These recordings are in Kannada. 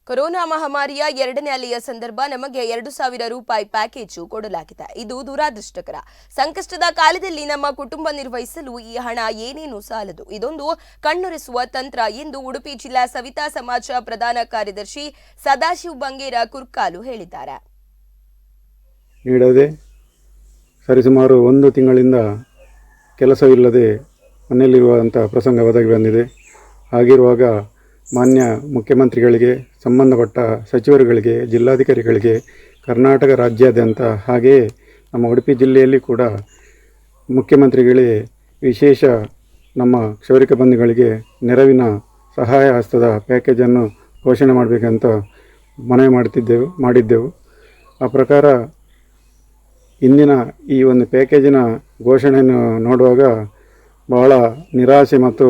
ಕೊರೋನಾ ಮಹಾಮಾರಿಯ ಎರಡನೇ ಅಲೆಯ ಸಂದರ್ಭ ನಮಗೆ 2,000 ರೂಪಾಯಿ ಪ್ಯಾಕೇಜ್ ಕೊಡಲಾಗಿದೆ. ಇದು ದುರಾದೃಷ್ಟಕರ. ಸಂಕಷ್ಟದ ಕಾಲದಲ್ಲಿ ನಮ್ಮ ಕುಟುಂಬ ನಿರ್ವಹಿಸಲು ಈ ಹಣ ಏನೇನೂ ಸಾಲದು. ಇದೊಂದು ಕಣ್ಣೊರೆಸುವ ತಂತ್ರ ಎಂದು ಉಡುಪಿ ಜಿಲ್ಲಾ ಸವಿತಾ ಸಮಾಜ ಪ್ರಧಾನ ಕಾರ್ಯದರ್ಶಿ ಸದಾಶಿವ್ ಬಂಗೇರ ಕುರ್ಕಾಲು ಹೇಳಿದ್ದಾರೆ. ನೀಡದೆ ಸರಿಸುಮಾರು 1 ತಿಂಗಳಿಂದ ಕೆಲಸವಿಲ್ಲದೆ ಮನೆಯಲ್ಲಿರುವಂಥ ಪ್ರಸಂಗ ಒದಗಿ ಬಂದಿದೆ. ಹಾಗಿರುವಾಗ ಮಾನ್ಯ ಮುಖ್ಯಮಂತ್ರಿಗಳಿಗೆ, ಸಂಬಂಧಪಟ್ಟ ಸಚಿವರುಗಳಿಗೆ, ಜಿಲ್ಲಾಧಿಕಾರಿಗಳಿಗೆ, ಕರ್ನಾಟಕ ರಾಜ್ಯಾದ್ಯಂತ ಹಾಗೆಯೇ ನಮ್ಮ ಉಡುಪಿ ಜಿಲ್ಲೆಯಲ್ಲಿ ಕೂಡ ಮುಖ್ಯಮಂತ್ರಿಗಳೇ ವಿಶೇಷ ನಮ್ಮ ಕ್ಷೌರಿಕ ಬಂಧುಗಳಿಗೆ ನೆರವಿನ ಸಹಾಯ ಹಸ್ತದ ಪ್ಯಾಕೇಜನ್ನು ಘೋಷಣೆ ಮಾಡಬೇಕಂತ ಮನವಿ ಮಾಡಿದ್ದೆವು. ಆ ಪ್ರಕಾರ ಇಂದಿನ ಈ ಒಂದು ಪ್ಯಾಕೇಜಿನ ಘೋಷಣೆಯನ್ನು ನೋಡುವಾಗ ಬಹಳ ನಿರಾಸೆ ಮತ್ತು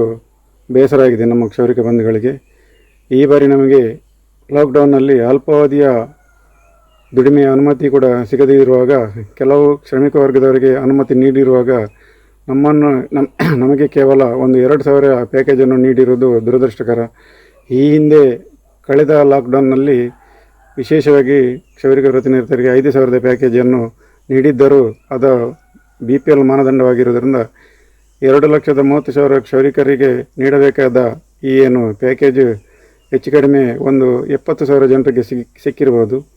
ಬೇಸರ ಆಗಿದೆ ನಮ್ಮ ಕ್ಷೌರಿಕ ಬಂಧುಗಳಿಗೆ. ಈ ಬಾರಿ ನಮಗೆ ಲಾಕ್ಡೌನ್ನಲ್ಲಿ ಅಲ್ಪಾವಧಿಯ ದುಡಿಮೆಯ ಅನುಮತಿ ಕೂಡ ಸಿಗದೇ ಇರುವಾಗ, ಕೆಲವು ಶ್ರಮಿಕ ವರ್ಗದವರಿಗೆ ಅನುಮತಿ ನೀಡಿರುವಾಗ ನಮಗೆ ಕೇವಲ ಒಂದು 2,000 ಪ್ಯಾಕೇಜನ್ನು ನೀಡಿರುವುದು ದುರದೃಷ್ಟಕರ. ಈ ಹಿಂದೆ ಕಳೆದ ಲಾಕ್ಡೌನ್ನಲ್ಲಿ ವಿಶೇಷವಾಗಿ ಕ್ಷೌರಿಕ ವೃತ್ತಿನಿರತರಿಗೆ 5,000 ಪ್ಯಾಕೇಜನ್ನು ನೀಡಿದ್ದರೂ ಅದು BPL ಮಾನದಂಡವಾಗಿರುವುದರಿಂದ 2,30,000 ಕ್ಷೌರಿಕರಿಗೆ ನೀಡಬೇಕಾದ ಈ ಏನು ಪ್ಯಾಕೇಜ್ ಹೆಚ್ಚು ಕಡಿಮೆ ಒಂದು 70,000 ಜನರಿಗೆ ಸಿಕ್ಕಿರಬಹುದು.